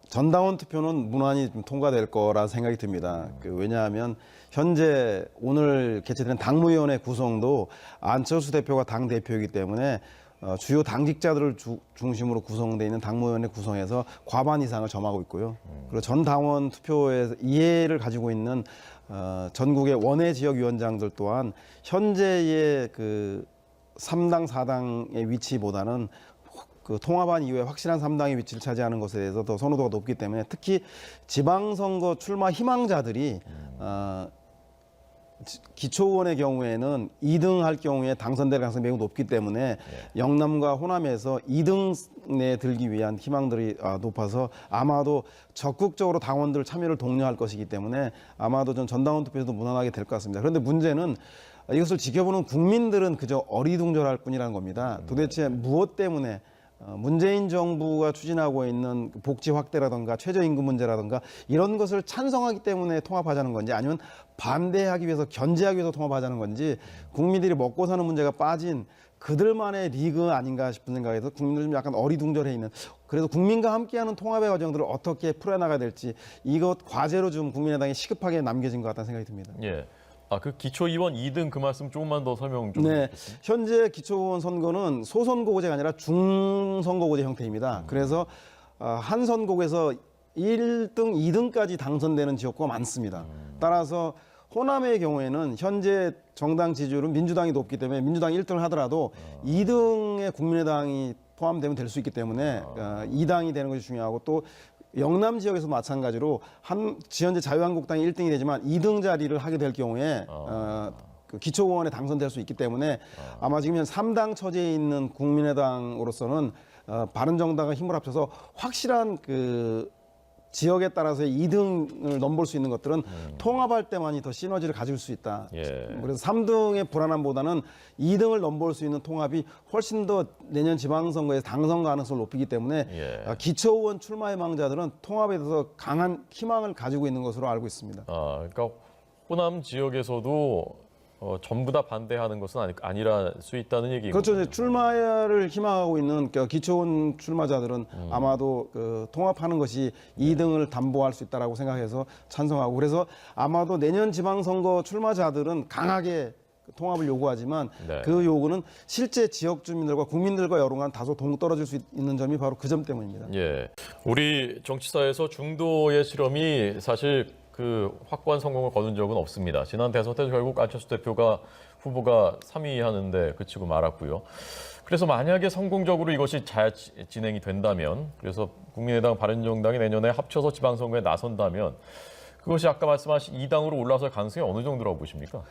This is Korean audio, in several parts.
전당원 투표는 무난히 좀 통과될 거라 생각이 듭니다. 왜냐하면 현재 오늘 개최되는 당무위원회 구성도 안철수 대표가 당 대표이기 때문에 주요 당직자들을 중심으로 구성되어 있는 당무위원회 구성에서 과반 이상을 점하고 있고요. 그리고 전 당원 투표에 이해를 가지고 있는 전국의 원외 지역위원장들 또한 현재의 그 3당, 4당의 위치보다는 그 통합안 이후에 확실한 3당의 위치를 차지하는 것에 대해서 더 선호도가 높기 때문에 특히 지방선거 출마 희망자들이 기초의원의 경우에는 2등 할 경우에 당선될 가능성이 매우 높기 때문에 영남과 호남에서 2등에 들기 위한 희망들이 높아서 아마도 적극적으로 당원들 참여를 독려할 것이기 때문에 아마도 전당원 투표에서도 무난하게 될 것 같습니다. 그런데 문제는 이것을 지켜보는 국민들은 그저 어리둥절할 뿐이라는 겁니다. 도대체 무엇 때문에 문재인 정부가 추진하고 있는 복지 확대라든가 최저임금 문제라든가 이런 것을 찬성하기 때문에 통합하자는 건지 아니면 반대하기 위해서 견제하기 위해서 통합하자는 건지 국민들이 먹고 사는 문제가 빠진 그들만의 리그 아닌가 싶은 생각에서 국민들 좀 약간 어리둥절해 있는, 그래서 국민과 함께하는 통합의 과정들을 어떻게 풀어나가야 될지 이것 과제로 좀 국민의당이 시급하게 남겨진 것 같다는 생각이 듭니다. 예. 그 기초의원 2등 그 말씀 조금만 더 설명 좀 네, 해주세요. 현재 기초의원 선거는 소선거구제가 아니라 중선거구제 형태입니다. 그래서 한 선거구에서 1등, 2등까지 당선되는 지역구가 많습니다. 따라서 호남의 경우에는 현재 정당 지지율은 민주당이 높기 때문에 민주당이 1등을 하더라도 2등에 국민의당이 포함되면 될 수 있기 때문에 2당이 되는 것이 중요하고, 또 영남 지역에서 마찬가지로 현재 자유한국당이 1등이 되지만 2등 자리를 하게 될 경우에 그 기초의원에 당선될 수 있기 때문에 아마 지금 현 3당 처지에 있는 국민의당으로서는 바른정당과 힘을 합쳐서 확실한 그 지역에 따라서의 2등을 넘볼 수 있는 것들은 통합할 때만이 더 시너지를 가질 수 있다. 그래서 3등의 불안함보다는 2등을 넘볼 수 있는 통합이 훨씬 더 내년 지방선거에서 당선 가능성을 높이기 때문에 기초의원 출마 희망자들은 통합에 대해서 강한 희망을 가지고 있는 것으로 알고 있습니다. 그러니까 호남 지역에서도 전부 다 반대하는 것은 아니라 수 있다는 얘기인 그렇죠. 거군요. 이제 출마를 희망하고 있는 기초원 출마자들은 아마도 통합하는 것이 2등을 담보할 수 있다라고 생각해서 찬성하고, 그래서 아마도 내년 지방선거 출마자들은 강하게 통합을 요구하지만 그 요구는 실제 지역 주민들과 국민들과 여론과는 다소 동떨어질 수 있는 점이 바로 그 점 때문입니다. 예, 우리 정치사에서 중도의 실험이 사실 그 확고한 성공을 거둔 적은 없습니다. 지난 대선 때 결국 안철수 대표가 후보가 3위 하는데 그치고 말았고요. 그래서 만약에 성공적으로 이것이 잘 진행이 된다면, 그래서 국민의당, 바른정당이 내년에 합쳐서 지방선거에 나선다면 그것이 아까 말씀하신 2당으로 올라설 가능성이 어느 정도라고 보십니까?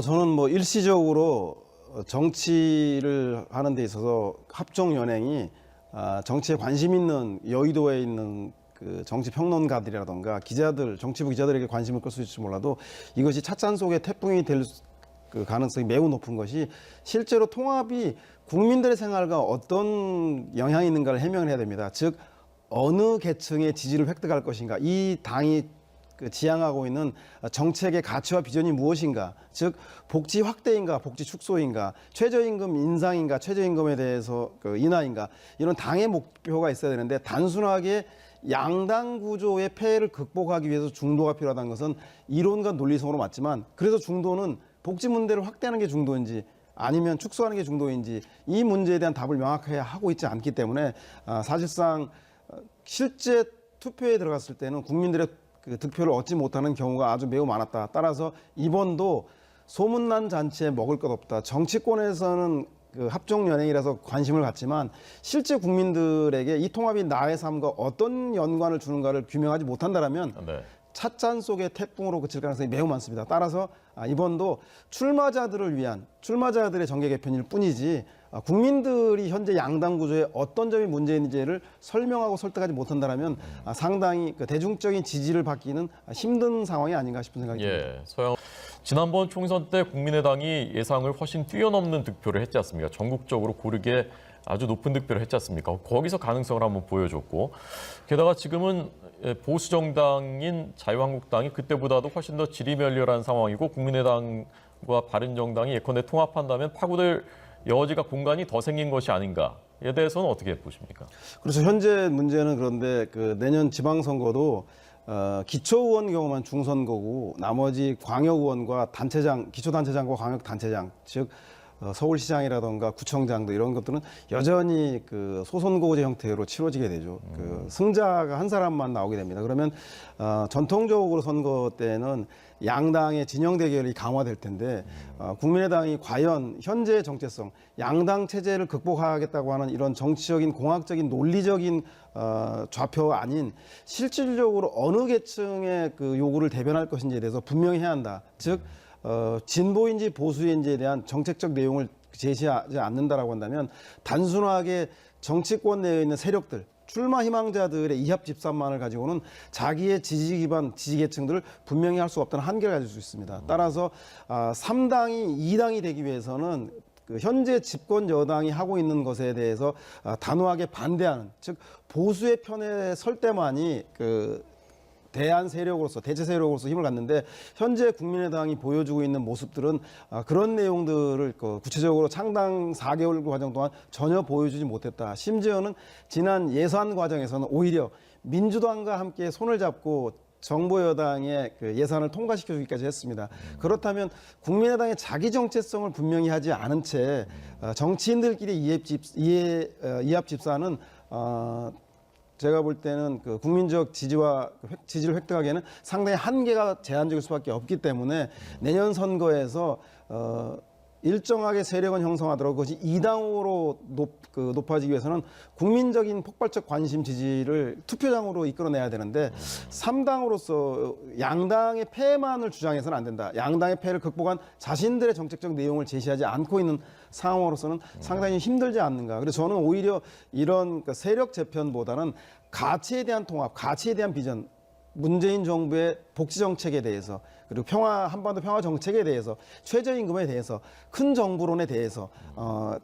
저는 뭐 일시적으로 정치를 하는 데 있어서 합종연행이 정치에 관심 있는 여의도에 있는 그 정치 평론가들이라던가 기자들, 정치부 기자들에게 관심을 끌 수 있을지 몰라도 이것이 찻잔 속의 태풍이 될 그 가능성이 매우 높은 것이, 실제로 통합이 국민들의 생활과 어떤 영향이 있는가를 해명을 해야 됩니다. 즉 어느 계층의 지지를 획득할 것인가, 이 당이 지향하고 있는 정책의 가치와 비전이 무엇인가, 즉 복지 확대인가 복지 축소인가, 최저임금 인상인가 최저임금에 대해서 인하인가, 이런 당의 목표가 있어야 되는데 단순하게 양당 구조의 폐해를 극복하기 위해서 중도가 필요하다는 것은 이론과 논리성으로 맞지만, 그래서 중도는 복지 문제를 확대하는 게 중도인지 아니면 축소하는 게 중도인지 이 문제에 대한 답을 명확하게 하고 있지 않기 때문에 사실상 실제 투표에 들어갔을 때는 국민들의 그 득표를 얻지 못하는 경우가 아주 매우 많았다. 따라서 이번도 소문난 잔치에 먹을 것 없다. 정치권에서는 그 합종연행이라서 관심을 갖지만 실제 국민들에게 이 통합이 나의 삶과 어떤 연관을 주는가를 규명하지 못한다면 찻잔 속의 태풍으로 그칠 가능성이 매우 많습니다. 따라서 이번도 출마자들을 위한 출마자들의 정계 개편일 뿐이지 국민들이 현재 양당 구조에 어떤 점이 문제인지를 설명하고 설득하지 못한다면 상당히 그 대중적인 지지를 받기는 힘든 상황이 아닌가 싶은 생각이 듭니다. 서영, 지난번 총선 때 국민의당이 예상을 훨씬 뛰어넘는 득표를 했지 않습니까? 전국적으로 고르게 아주 높은 득표를 했지 않습니까? 거기서 가능성을 한번 보여줬고, 게다가 지금은 보수 정당인 자유한국당이 그때보다도 훨씬 더 지리멸렬한 상황이고, 국민의당과 바른정당이 예컨대 통합한다면 파고들 여지가 공간이 더 생긴 것이 아닌가, 대해서는 어떻게 보십니까? 그래서 현재 문제는 그런데 그 내년 지방선거도 기초의원 경우만 중선거고 나머지 광역의원과 단체장, 기초단체장과 광역단체장, 즉 서울시장이라던가 구청장 등 이런 것들은 여전히 그 소선거제 형태로 치러지게 되죠. 그 승자가 한 사람만 나오게 됩니다. 그러면 전통적으로 선거 때는 양당의 진영 대결이 강화될 텐데 국민의당이 과연 현재의 정체성, 양당 체제를 극복하겠다고 하는 이런 정치적인 공학적인 논리적인 좌표가 아닌 실질적으로 어느 계층의 그 요구를 대변할 것인지에 대해서 분명히 해야 한다. 즉 진보인지 보수인지에 대한 정책적 내용을 제시하지 않는다라고 한다면 단순하게 정치권 내에 있는 세력들, 출마 희망자들의 이합 집산만을 가지고는 자기의 지지 기반 지지계층들을 분명히 할 수 없다는 한계를 가질 수 있습니다. 따라서 3당이 2당이 되기 위해서는 그 현재 집권 여당이 하고 있는 것에 대해서 단호하게 반대하는, 즉 보수의 편에 설 때만이 그 대안 세력으로서 대체 세력으로서 힘을 갖는데 현재 국민의당이 보여주고 있는 모습들은 그런 내용들을 구체적으로 창당 4개월 과정 동안 전혀 보여주지 못했다. 심지어는 지난 예산 과정에서는 오히려 민주당과 함께 손을 잡고 정부 여당의 그 예산을 통과시켜주기까지 했습니다. 그렇다면 국민의당의 자기 정체성을 분명히 하지 않은 채 정치인들끼리 이합 집사는 제가 볼 때는 그 국민적 지지를 획득하기에는 상당히 한계가 제한적일 수밖에 없기 때문에 내년 선거에서 일정하게 세력은 형성하더라도 그것이 2당으로 높아지기 위해서는 국민적인 폭발적 관심 지지를 투표장으로 이끌어내야 되는데 3당으로서 양당의 패만을 주장해서는 안 된다. 양당의 패를 극복한 자신들의 정책적 내용을 제시하지 않고 있는 상황으로서는 상당히 힘들지 않는가. 그래서 저는 오히려 이런 세력 재편보다는 가치에 대한 통합, 가치에 대한 비전, 문재인 정부의 복지 정책에 대해서 그리고 한반도 평화 정책에 대해서 최저임금에 대해서 큰 정부론에 대해서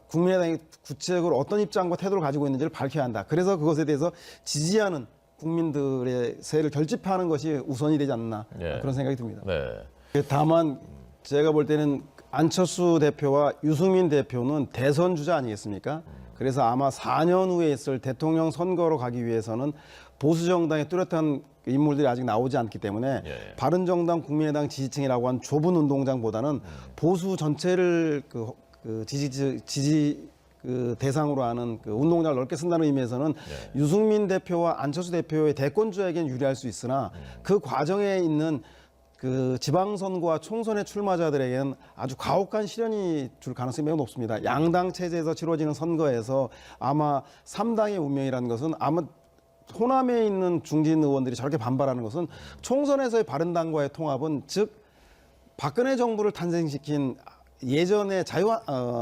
국민의당이 구체적으로 어떤 입장과 태도를 가지고 있는지를 밝혀야 한다. 그래서 그것에 대해서 지지하는 국민들의 세를 결집하는 것이 우선이 되지 않나 그런 생각이 듭니다. 네. 다만 제가 볼 때는 안철수 대표와 유승민 대표는 대선 주자 아니겠습니까? 그래서 아마 4년 후에 있을 대통령 선거로 가기 위해서는 보수 정당의 뚜렷한 인물들이 아직 나오지 않기 때문에 바른정당, 국민의당 지지층이라고 한 좁은 운동장보다는 보수 전체를 지지 대상으로 하는 그 운동장을 넓게 쓴다는 의미에서는 유승민 대표와 안철수 대표의 대권주자에겐 유리할 수 있으나 그 과정에 있는 그 지방선거와 총선의 출마자들에게는 아주 가혹한 시련이 줄 가능성이 매우 높습니다. 양당 체제에서 치러지는 선거에서 아마 3당의 운명이라는 것은 아마 호남에 있는 중진 의원들이 저렇게 반발하는 것은 총선에서의 바른당과의 통합은 즉 박근혜 정부를 탄생시킨 예전에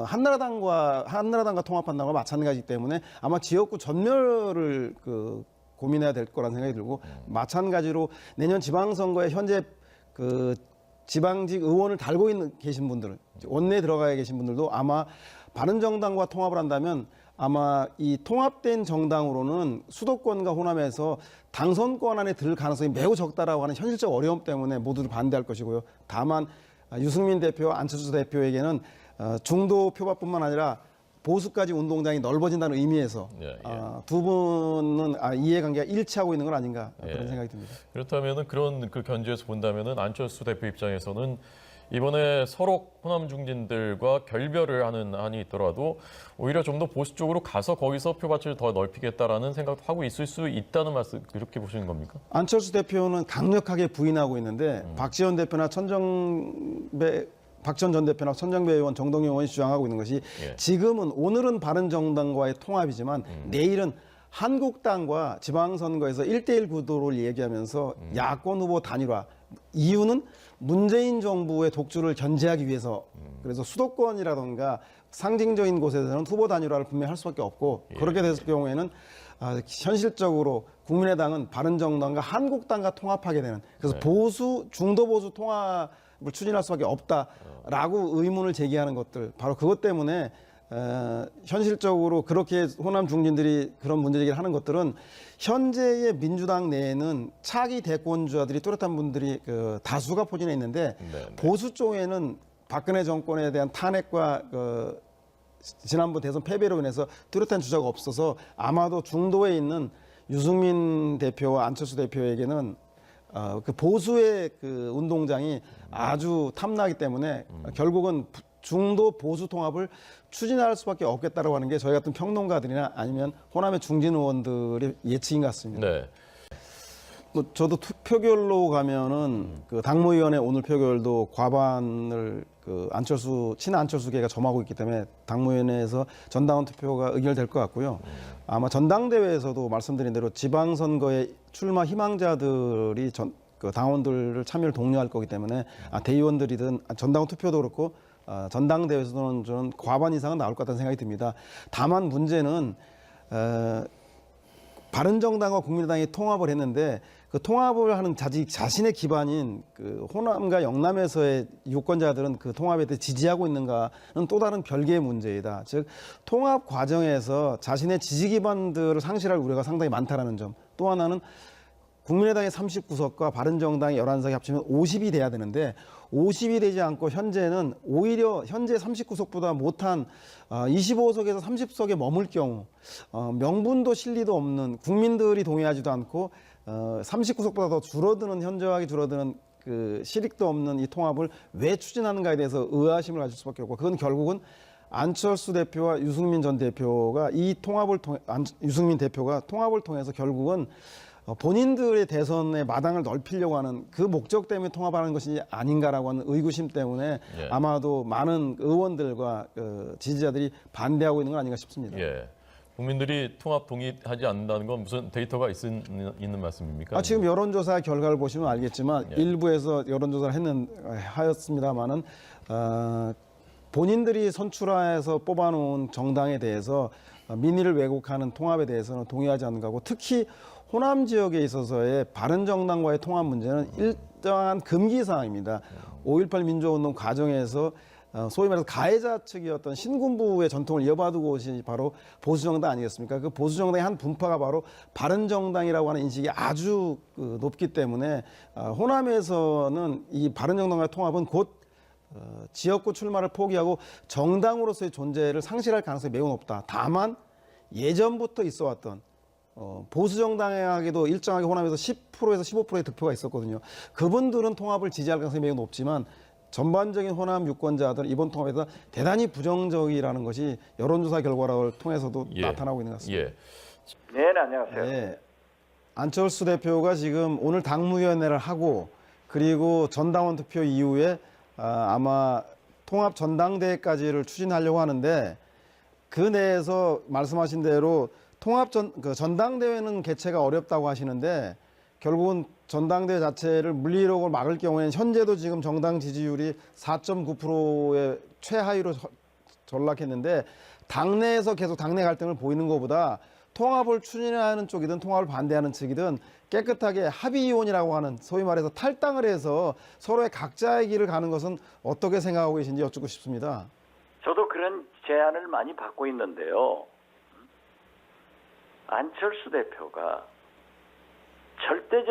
한나라당과 통합한다는 거 마찬가지이기 때문에 아마 지역구 전멸을 고민해야 될 거라는 생각이 들고 마찬가지로 내년 지방선거에 현재 그 지방직 의원을 달고 계신 분들, 원내에 들어가 계신 분들도 아마 바른정당과 통합을 한다면 아마 이 통합된 정당으로는 수도권과 호남에서 당선권 안에 들 가능성이 매우 적다라고 하는 현실적 어려움 때문에 모두들 반대할 것이고요. 다만 유승민 대표와 안철수 대표에게는 중도 표밭뿐만 아니라 보수까지 운동장이 넓어진다는 의미에서 두 분은 이해관계가 일치하고 있는 건 아닌가 그런 생각이 듭니다. 그렇다면은 그런 그 견지에서 본다면은 안철수 대표 입장에서는 이번에 서로 호남 중진들과 결별을 하는 한이 있더라도 오히려 좀 더 보수 쪽으로 가서 거기서 표밭을 더 넓히겠다라는 생각도 하고 있을 수 있다는 말씀 그렇게 보시는 겁니까? 안철수 대표는 강력하게 부인하고 있는데 박지원 대표나 박지원 전 대표나 천정배 의원, 정동영 의원이 주장하고 있는 것이 오늘은 바른정당과의 통합이지만 내일은 한국당과 지방선거에서 1대1 구도를 얘기하면서 야권 후보 단일화. 이유는 문재인 정부의 독주를 견제하기 위해서 그래서 수도권이라던가 상징적인 곳에서는 후보 단일화를 분명히 할 수밖에 없고 그렇게 됐을 경우에는 현실적으로 국민의당은 바른정당과 한국당과 통합하게 되는 그래서 중도 보수 통합을 추진할 수밖에 없다라고 의문을 제기하는 것들 바로 그것 때문에 현실적으로 그렇게 호남 중진들이 그런 문제 제기를 하는 것들은 현재의 민주당 내에는 차기 대권주자들이 뚜렷한 분들이 다수가 포진해 있는데 보수 쪽에는 박근혜 정권에 대한 탄핵과 지난번 대선 패배로 인해서 뚜렷한 주자가 없어서 아마도 중도에 있는 유승민 대표와 안철수 대표에게는 그 보수의 그 운동장이 아주 탐나기 때문에 결국은 중도 보수 통합을 추진할 수밖에 없겠다라고 하는 게 저희 같은 평론가들이나 아니면 호남의 중진 의원들의 예측인 것 같습니다. 네. 뭐 저도 투표결로 가면은 그 당무위원회 오늘 표결도 과반을 그 친 안철수계가 점하고 있기 때문에 당무위원회에서 전당원 투표가 의결될 것 같고요. 아마 전당대회에서도 말씀드린 대로 지방선거에 출마 희망자들이 그 당원들을 참여를 독려할 거기 때문에 대의원들이든 전당원 투표도 그렇고 전당대회에서는 저는 과반 이상은 나올 것 같다는 생각이 듭니다. 다만 문제는 바른정당과 국민의당이 통합을 했는데 그 통합을 하는 자신의 기반인 그 호남과 영남에서의 유권자들은 그 통합에 대해 지지하고 있는가는 또 다른 별개의 문제이다. 즉 통합 과정에서 자신의 지지 기반들을 상실할 우려가 상당히 많다라는 점. 또 하나는 국민의당의 39석과 바른정당의 11석이 합치면 50이 돼야 되는데 50이 되지 않고 현재는 오히려 현재 39석보다 못한 25석에서 30석에 머물 경우 명분도 실리도 없는 국민들이 동의하지도 않고 39석보다 더 현저하게 줄어드는 그 실익도 없는 이 통합을 왜 추진하는가에 대해서 의아심을 가질 수밖에 없고 그건 결국은 안철수 대표와 유승민 전 대표가 유승민 대표가 통합을 통해서 결국은 본인들의 대선의 마당을 넓히려고 하는 그 목적 때문에 통합하는 것이 아닌가라고 하는 의구심 때문에 예. 아마도 많은 의원들과 지지자들이 반대하고 있는 건 아닌가 싶습니다. 예. 국민들이 통합 동의하지 않는다는 건 무슨 데이터가 있는 말씀입니까? 지금 여론조사 결과를 보시면 알겠지만 예. 일부에서 여론조사를 하였습니다마는 본인들이 선출해서 뽑아놓은 정당에 대해서 민의를 왜곡하는 통합에 대해서는 동의하지 않는 거고 특히 호남 지역에 있어서의 바른정당과의 통합 문제는 일정한 금기 사항입니다. 5.18 민주화운동 과정에서 소위 말해서 가해자 측이었던 신군부의 전통을 이어받은 곳이 바로 보수정당 아니겠습니까? 그 보수정당의 한 분파가 바로 바른정당이라고 하는 인식이 아주 높기 때문에 호남에서는 이 바른정당과의 통합은 곧 지역구 출마를 포기하고 정당으로서의 존재를 상실할 가능성이 매우 높다. 다만 예전부터 있어왔던 보수 정당에게도 일정하게 호남에서 10%에서 15%의 득표가 있었거든요. 그분들은 통합을 지지할 가능성이 매우 높지만 전반적인 호남 유권자들은 이번 통합에서 대단히 부정적이라는 것이 여론조사 결과를 통해서도 나타나고 있는 것 같습니다. 예. 네, 안녕하세요. 네. 안철수 대표가 지금 오늘 당무위원회를 하고 그리고 전당원 투표 이후에 아마 통합 전당대회까지를 추진하려고 하는데 그 내에서 말씀하신 대로 전당대회는 개최가 어렵다고 하시는데 결국은 전당대회 자체를 물리력으로 막을 경우에는 현재도 지금 정당 지지율이 4.9%의 최하위로 전락했는데 당내에서 계속 당내 갈등을 보이는 것보다 통합을 추진하는 쪽이든 통합을 반대하는 측이든 깨끗하게 합의 이혼이라고 하는 소위 말해서 탈당을 해서 서로의 각자의 길을 가는 것은 어떻게 생각하고 계신지 여쭙고 싶습니다. 저도 그런 제안을 많이 받고 있는데요. 안철수 대표가 절대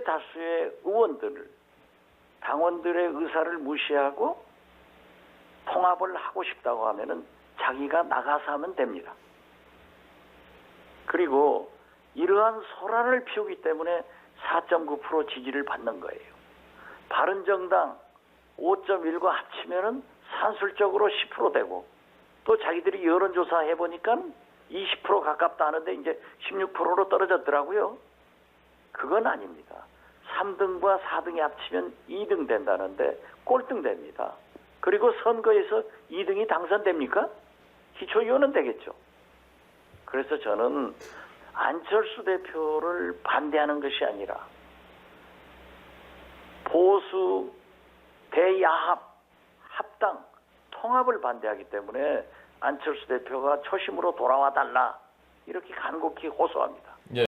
다수의 의원들을 당원들의 의사를 무시하고 통합을 하고 싶다고 하면은 자기가 나가서 하면 됩니다. 그리고 이러한 소란을 피우기 때문에 4.9% 지지를 받는 거예요. 바른정당 5.1과 합치면은 산술적으로 10% 되고 또 자기들이 여론조사 해보니까 20% 가깝다 하는데 이제 16%로 떨어졌더라고요. 그건 아닙니다. 3등과 4등이 합치면 2등 된다는데 꼴등 됩니다. 그리고 선거에서 2등이 당선됩니까? 기초위원은 되겠죠. 그래서 저는 안철수 대표를 반대하는 것이 아니라 보수, 대야합, 합당, 통합을 반대하기 때문에 안철수 대표가 초심으로 돌아와 달라 이렇게 간곡히 호소합니다.